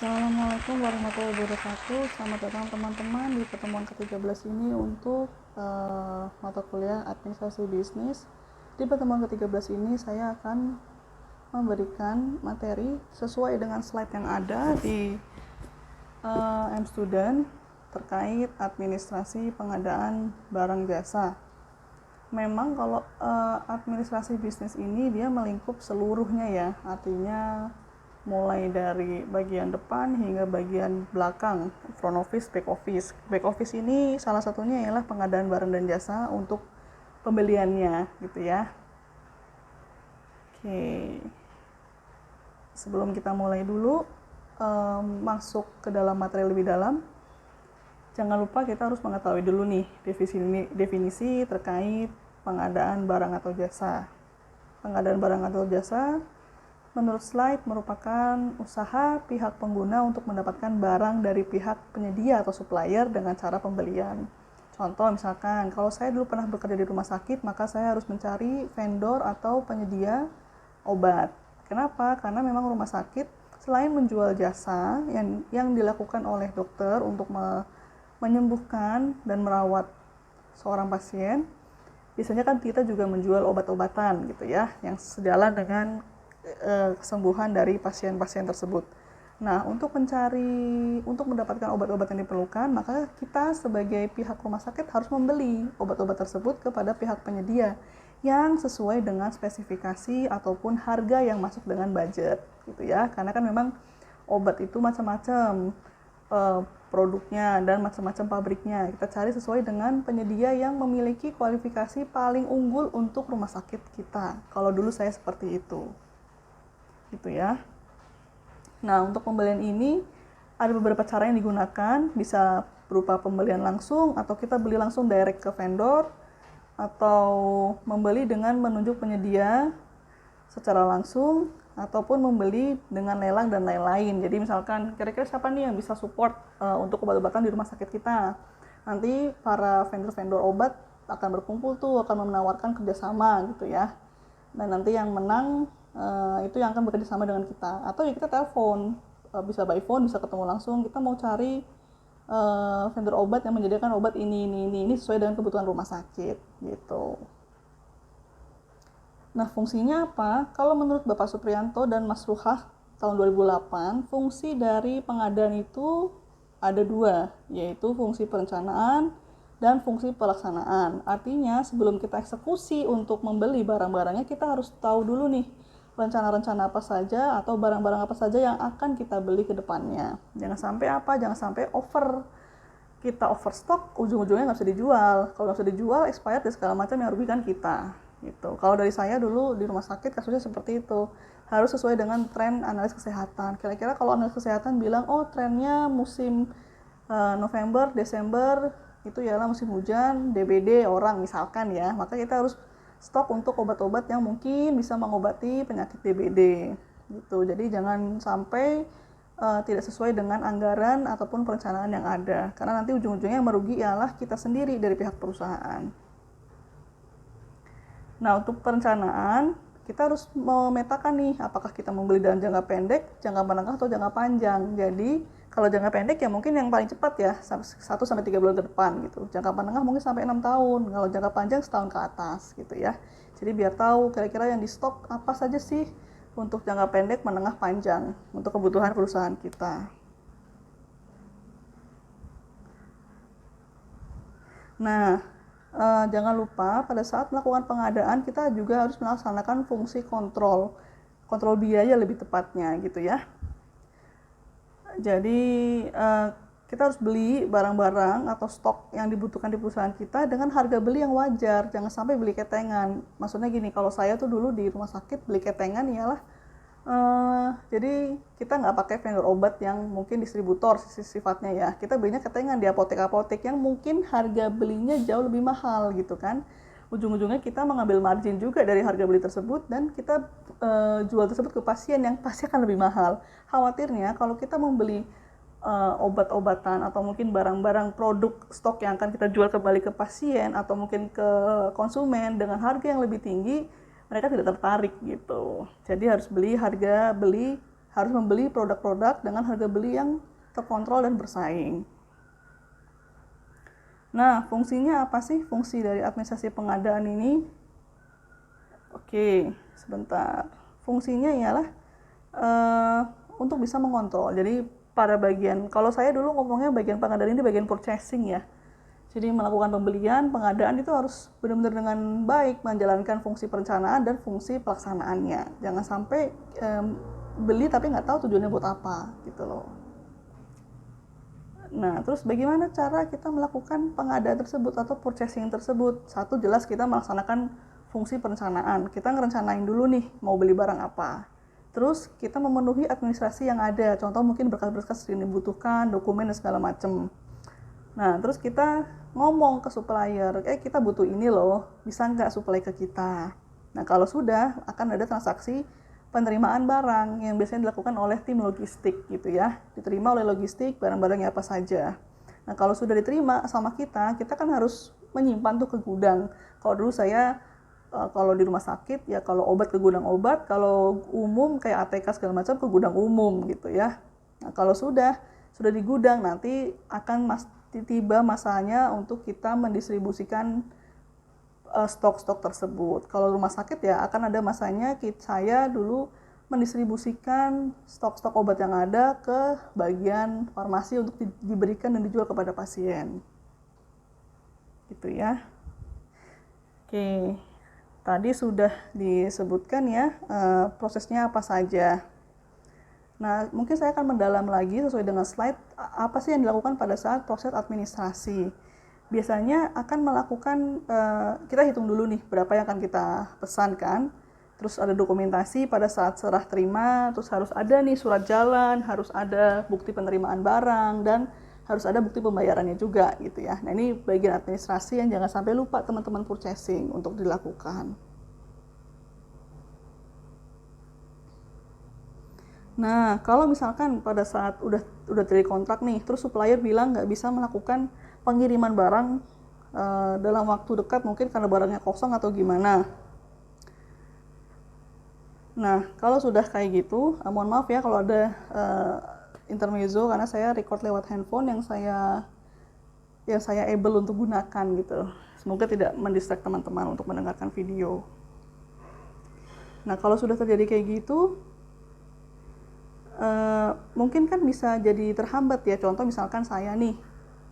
Assalamualaikum warahmatullahi wabarakatuh. Selamat datang teman-teman di pertemuan ke-13 ini untuk mata kuliah administrasi bisnis. Di pertemuan ke-13 ini saya akan memberikan materi sesuai dengan slide yang ada di M-Student terkait administrasi pengadaan barang jasa. Memang kalau administrasi bisnis ini dia melingkup seluruhnya ya, artinya mulai dari bagian depan hingga bagian belakang, front office, back office. Back office ini salah satunya ialah pengadaan barang dan jasa untuk pembeliannya gitu ya. Oke. Sebelum kita mulai dulu masuk ke dalam materi lebih dalam, jangan lupa kita harus mengetahui dulu nih definisi terkait pengadaan barang atau jasa. Pengadaan barang atau jasa menurut slide merupakan usaha pihak pengguna untuk mendapatkan barang dari pihak penyedia atau supplier dengan cara pembelian. Contoh misalkan, kalau saya dulu pernah bekerja di rumah sakit, maka saya harus mencari vendor atau penyedia obat. Kenapa? Karena memang rumah sakit selain menjual jasa yang dilakukan oleh dokter untuk menyembuhkan dan merawat seorang pasien, biasanya kan kita juga menjual obat-obatan gitu ya, yang sejalan dengan kesembuhan dari pasien-pasien tersebut. Nah, untuk mendapatkan obat-obat yang diperlukan, maka kita sebagai pihak rumah sakit harus membeli obat-obat tersebut kepada pihak penyedia yang sesuai dengan spesifikasi ataupun harga yang masuk dengan budget, gitu ya. Karena kan memang obat itu macam-macam produknya dan macam-macam pabriknya. Kita cari sesuai dengan penyedia yang memiliki kualifikasi paling unggul untuk rumah sakit kita. Kalau dulu saya seperti itu. Gitu ya. Nah, untuk pembelian ini ada beberapa cara yang digunakan, bisa berupa pembelian langsung atau kita beli langsung direct ke vendor atau membeli dengan menunjuk penyedia secara langsung ataupun membeli dengan lelang dan lain-lain. Jadi misalkan kira-kira siapa nih yang bisa support untuk obat-obatan di rumah sakit kita. Nanti para vendor-vendor obat akan berkumpul tuh, akan menawarkan kerjasama gitu ya. Dan nanti yang menang itu yang akan bekerja sama dengan kita, atau ya kita telepon, bisa by phone, bisa ketemu langsung, kita mau cari vendor obat yang menyediakan obat ini sesuai dengan kebutuhan rumah sakit gitu. Nah, fungsinya apa? Kalau menurut Bapak Supriyanto dan Mas Ruhah tahun 2008, fungsi dari pengadaan itu ada dua, yaitu fungsi perencanaan dan fungsi pelaksanaan. Artinya sebelum kita eksekusi untuk membeli barang-barangnya, kita harus tahu dulu nih rencana-rencana apa saja atau barang-barang apa saja yang akan kita beli ke depannya. Jangan sampai kita overstock, ujung-ujungnya nggak bisa dijual. Kalau nggak bisa dijual, expired dan segala macam yang rugikan kita. Gitu. Kalau dari saya dulu di rumah sakit kasusnya seperti itu. Harus sesuai dengan tren analis kesehatan. Kira-kira kalau analis kesehatan bilang, oh trennya musim November, Desember, itu ialah musim hujan, DBD orang misalkan ya, maka kita harus stok untuk obat-obat yang mungkin bisa mengobati penyakit DBD gitu. Jadi jangan sampai tidak sesuai dengan anggaran ataupun perencanaan yang ada, karena nanti ujung-ujungnya yang merugi ialah kita sendiri dari pihak perusahaan. Nah, untuk perencanaan kita harus memetakan nih apakah kita membeli dalam jangka pendek, jangka menengah atau jangka panjang. Jadi kalau jangka pendek ya mungkin yang paling cepat ya 1-3 bulan ke depan gitu. Jangka menengah mungkin sampai 6 tahun. Kalau jangka panjang setahun ke atas gitu ya. Jadi biar tahu kira-kira yang di stok apa saja sih untuk jangka pendek, menengah, panjang untuk kebutuhan perusahaan kita. Nah, jangan lupa pada saat melakukan pengadaan kita juga harus melaksanakan fungsi kontrol biaya lebih tepatnya gitu ya. Jadi kita harus beli barang-barang atau stok yang dibutuhkan di perusahaan kita dengan harga beli yang wajar, jangan sampai beli ketengan. Maksudnya gini, kalau saya tuh dulu di rumah sakit beli ketengan ialah jadi kita nggak pakai vendor obat yang mungkin distributor sifatnya ya, kita belinya ketengan di apotek-apotek yang mungkin harga belinya jauh lebih mahal gitu kan. Ujung-ujungnya kita mengambil margin juga dari harga beli tersebut dan kita jual tersebut ke pasien yang pasti akan lebih mahal. Khawatirnya kalau kita membeli obat-obatan atau mungkin barang-barang produk stok yang akan kita jual kembali ke pasien atau mungkin ke konsumen dengan harga yang lebih tinggi, mereka tidak tertarik gitu. Jadi harus beli harga beli harus membeli produk-produk dengan harga beli yang terkontrol dan bersaing. Nah, fungsinya apa sih fungsi dari administrasi pengadaan ini? Oke, sebentar. Fungsinya ialah untuk bisa mengontrol. Jadi pada bagian, kalau saya dulu ngomongnya bagian pengadaan ini bagian purchasing ya. Jadi melakukan pembelian, pengadaan itu harus benar-benar dengan baik menjalankan fungsi perencanaan dan fungsi pelaksanaannya. Jangan sampai beli tapi nggak tahu tujuannya buat apa gitu loh. Nah, terus bagaimana cara kita melakukan pengadaan tersebut atau purchasing tersebut? Satu, jelas kita melaksanakan fungsi perencanaan. Kita ngerencanain dulu nih mau beli barang apa. Terus kita memenuhi administrasi yang ada. Contoh mungkin berkas-berkas yang dibutuhkan, dokumen dan segala macam. Nah, terus kita ngomong ke supplier, kita butuh ini loh, bisa nggak supply ke kita? Nah, kalau sudah, akan ada transaksi penerimaan barang yang biasanya dilakukan oleh tim logistik gitu ya. Diterima oleh logistik barang-barangnya apa saja. Nah, kalau sudah diterima sama kita kan harus menyimpan tuh ke gudang. Kalau dulu saya, kalau di rumah sakit, ya kalau obat ke gudang obat, kalau umum kayak ATK segala macam ke gudang umum gitu ya. Nah, kalau sudah di gudang, nanti akan tiba masanya untuk kita mendistribusikan stok-stok tersebut. Kalau rumah sakit ya akan ada masanya saya dulu mendistribusikan stok-stok obat yang ada ke bagian farmasi untuk diberikan dan dijual kepada pasien. Gitu ya. Oke, tadi sudah disebutkan ya prosesnya apa saja. Nah, mungkin saya akan mendalam lagi sesuai dengan slide apa sih yang dilakukan pada saat proses administrasi. Biasanya akan melakukan, kita hitung dulu nih berapa yang akan kita pesankan, terus ada dokumentasi pada saat serah terima, terus harus ada nih surat jalan, harus ada bukti penerimaan barang, dan harus ada bukti pembayarannya juga gitu ya. Nah, ini bagian administrasi yang jangan sampai lupa teman-teman purchasing untuk dilakukan. Nah, kalau misalkan pada saat udah terjadi kontrak nih, terus supplier bilang nggak bisa melakukan pengiriman barang dalam waktu dekat, mungkin karena barangnya kosong atau gimana. Nah, kalau sudah kayak gitu, mohon maaf ya kalau ada intermezzo karena saya record lewat handphone yang saya able untuk gunakan gitu. Semoga tidak mendistract teman-teman untuk mendengarkan video. Nah, kalau sudah terjadi kayak gitu, mungkin kan bisa jadi terhambat ya. Contoh misalkan saya nih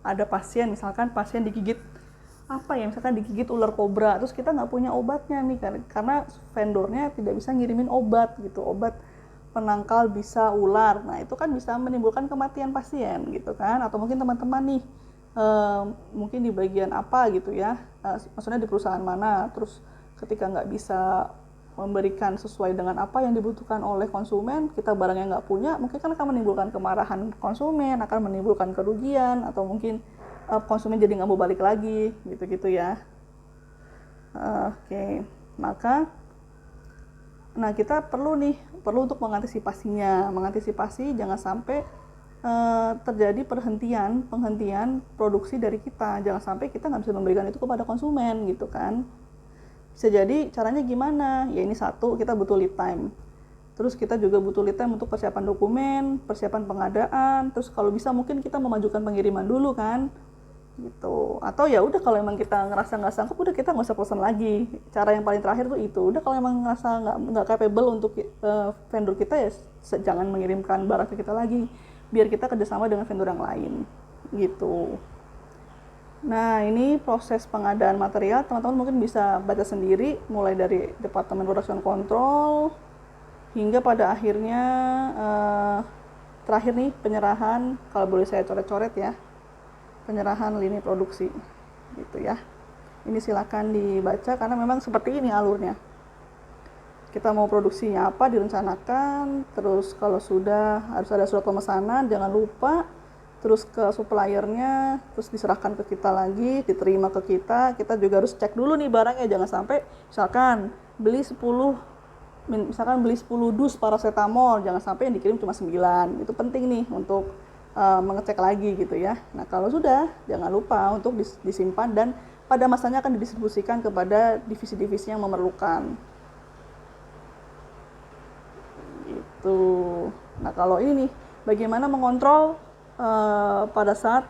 ada pasien, misalkan pasien digigit misalkan digigit ular kobra, terus kita nggak punya obatnya nih karena vendornya tidak bisa ngirimin obat gitu, obat penangkal bisa ular. Nah, itu kan bisa menimbulkan kematian pasien gitu kan. Atau mungkin teman-teman nih mungkin di bagian apa gitu ya, maksudnya di perusahaan mana, terus ketika nggak bisa memberikan sesuai dengan apa yang dibutuhkan oleh konsumen, kita barangnya nggak punya, mungkin kan akan menimbulkan kemarahan konsumen, akan menimbulkan kerugian, atau mungkin konsumen jadi nggak mau balik lagi, gitu-gitu ya. Oke, maka kita perlu untuk mengantisipasi jangan sampai terjadi penghentian produksi dari kita, jangan sampai kita nggak bisa memberikan itu kepada konsumen gitu kan. Bisa jadi caranya gimana? Ya ini satu, kita butuh lead time. Terus kita juga butuh lead time untuk persiapan dokumen, persiapan pengadaan. Terus kalau bisa mungkin kita memajukan pengiriman dulu kan, gitu. Atau ya udah kalau emang kita ngerasa nggak sanggup, udah kita nggak usah pesan lagi. Cara yang paling terakhir tuh itu. Udah kalau emang ngerasa nggak capable untuk vendor kita, ya jangan mengirimkan barang ke kita lagi. Biar kita kerjasama dengan vendor yang lain, gitu. Nah, ini proses pengadaan material, teman-teman mungkin bisa baca sendiri, mulai dari Departemen Production Control, hingga pada akhirnya, terakhir nih, penyerahan, kalau boleh saya coret-coret ya, penyerahan lini produksi, gitu ya. Ini silakan dibaca, karena memang seperti ini alurnya. Kita mau produksinya apa, direncanakan, terus kalau sudah, harus ada surat pemesanan, jangan lupa, terus ke suppliernya, terus diserahkan ke kita lagi, diterima ke kita juga harus cek dulu nih barangnya, jangan sampai misalkan beli 10 dus paracetamol, jangan sampai yang dikirim cuma 9, itu penting nih untuk mengecek lagi gitu ya. Nah, kalau sudah, jangan lupa untuk disimpan dan pada masanya akan didistribusikan kepada divisi-divisi yang memerlukan. Gitu. Nah, kalau ini nih, bagaimana mengontrol pada saat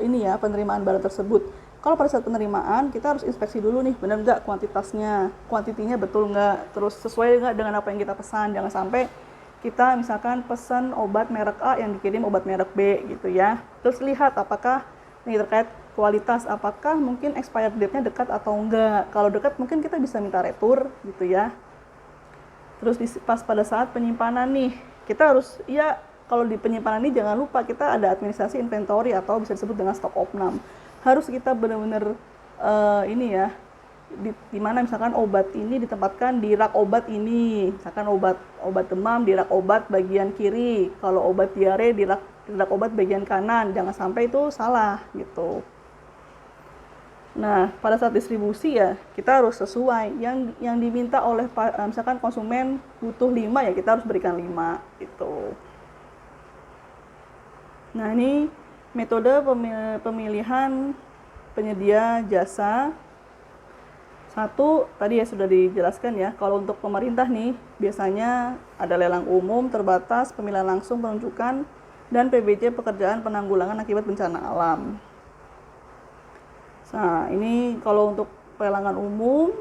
ini ya, penerimaan barang tersebut. Kalau pada saat penerimaan, kita harus inspeksi dulu nih, benar nggak kuantitasnya, kuantitinya betul nggak, terus sesuai nggak dengan apa yang kita pesan. Jangan sampai kita misalkan pesan obat merek A yang dikirim obat merek B gitu ya. Terus lihat apakah ini terkait kualitas, apakah mungkin expired date-nya dekat atau enggak. Kalau dekat mungkin kita bisa minta retur gitu ya. Terus pas pada saat penyimpanan nih, kita harus ya, kalau di penyimpanan ini jangan lupa kita ada administrasi inventory atau bisa disebut dengan stok opnam. Harus kita benar-benar ini ya, di mana misalkan obat ini ditempatkan di rak obat ini, misalkan obat demam di rak obat bagian kiri, kalau obat diare di rak obat bagian kanan. Jangan sampai itu salah gitu. Nah, pada saat distribusi ya, kita harus sesuai yang diminta oleh misalkan konsumen butuh 5 ya kita harus berikan 5 gitu. Nah, ini metode pemilihan penyedia jasa. Satu, tadi ya sudah dijelaskan ya, kalau untuk pemerintah nih, biasanya ada lelang umum, terbatas, pemilihan langsung, penunjukan, dan PBJ pekerjaan penanggulangan akibat bencana alam. Nah, ini kalau untuk pelelangan umum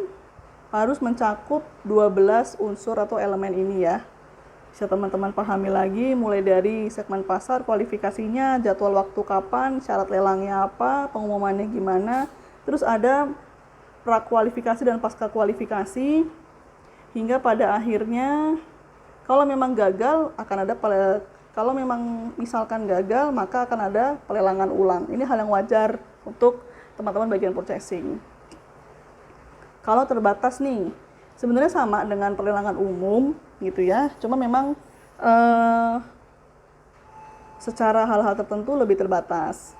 harus mencakup 12 unsur atau elemen ini ya. Bisa teman-teman pahami lagi, mulai dari segmen pasar, kualifikasinya, jadwal waktu kapan, syarat lelangnya apa, pengumumannya gimana, terus ada prakualifikasi dan pasca kualifikasi, hingga pada akhirnya kalau memang gagal akan ada kalau memang misalkan gagal maka akan ada pelelangan ulang. Ini hal yang wajar untuk teman-teman bagian purchasing. Kalau terbatas nih, sebenarnya sama dengan pelelangan umum gitu ya, cuma memang secara hal-hal tertentu lebih terbatas.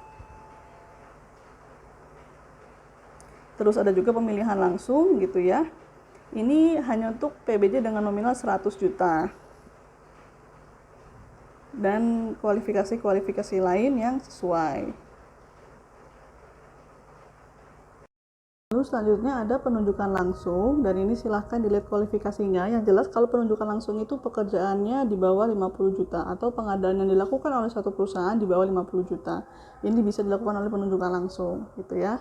Terus ada juga pemilihan langsung gitu ya. Ini hanya untuk PBJ dengan nominal 100 juta. Dan kualifikasi-kualifikasi lain yang sesuai. Lalu selanjutnya ada penunjukan langsung, dan ini silahkan dilihat kualifikasinya. Yang jelas kalau penunjukan langsung itu pekerjaannya di bawah 50 juta atau pengadaan yang dilakukan oleh satu perusahaan di bawah 50 juta. Ini bisa dilakukan oleh penunjukan langsung gitu ya.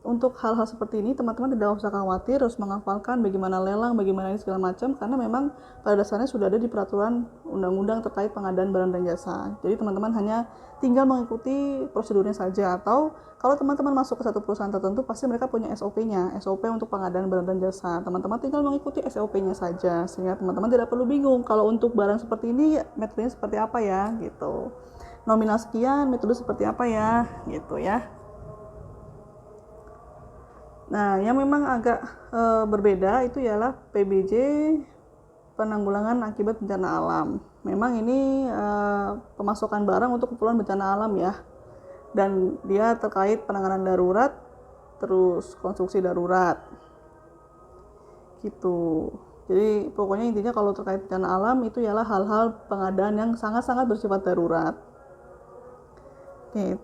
Untuk hal-hal seperti ini teman-teman tidak usah khawatir harus menghafalkan bagaimana lelang, bagaimana ini segala macam, karena memang pada dasarnya sudah ada di peraturan undang-undang terkait pengadaan barang dan jasa. Jadi teman-teman hanya tinggal mengikuti prosedurnya saja, atau kalau teman-teman masuk ke satu perusahaan tertentu pasti mereka punya SOP-nya, SOP untuk pengadaan barang dan jasa. Teman-teman tinggal mengikuti SOP-nya saja sehingga teman-teman tidak perlu bingung kalau untuk barang seperti ini metodenya seperti apa ya gitu. Nominal sekian, metode seperti apa ya gitu ya. Nah, yang memang agak berbeda itu ialah PBJ penanggulangan akibat bencana alam. Memang ini pemasukan barang untuk keperluan bencana alam ya. Dan dia terkait penanganan darurat, terus konstruksi darurat. Gitu. Jadi pokoknya intinya kalau terkait bencana alam itu ialah hal-hal pengadaan yang sangat-sangat bersifat darurat. Oke,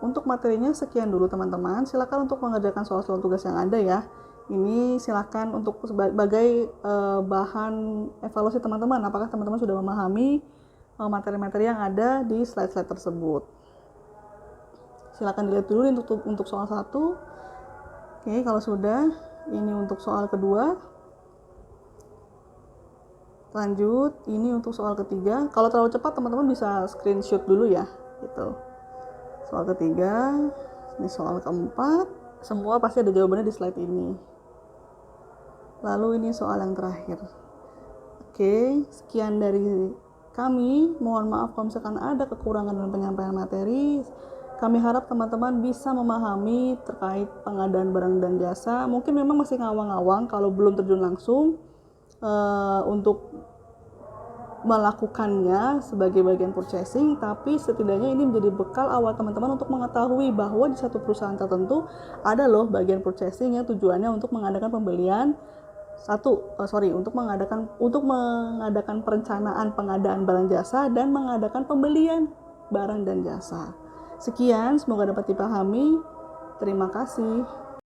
untuk materinya sekian dulu teman-teman. Silakan untuk mengerjakan soal-soal tugas yang ada ya. Ini silakan untuk sebagai bahan evaluasi teman-teman. Apakah teman-teman sudah memahami materi-materi yang ada di slide-slide tersebut? Silakan dilihat dulu untuk soal 1. Oke, kalau sudah, ini untuk soal kedua. Lanjut, ini untuk soal ketiga. Kalau terlalu cepat teman-teman bisa screenshot dulu ya, gitu. Soal ketiga, ini soal keempat, semua pasti ada jawabannya di slide ini. Lalu ini soal yang terakhir. Oke, sekian dari kami. Mohon maaf kalau misalkan ada kekurangan dalam penyampaian materi. Kami harap teman-teman bisa memahami terkait pengadaan barang dan jasa. Mungkin memang masih ngawang-ngawang kalau belum terjun langsung untuk melakukannya sebagai bagian purchasing, tapi setidaknya ini menjadi bekal awal teman-teman untuk mengetahui bahwa di satu perusahaan tertentu ada loh bagian purchasing yang tujuannya untuk mengadakan pembelian untuk mengadakan perencanaan pengadaan barang jasa dan mengadakan pembelian barang dan jasa. Sekian, semoga dapat dipahami. Terima kasih.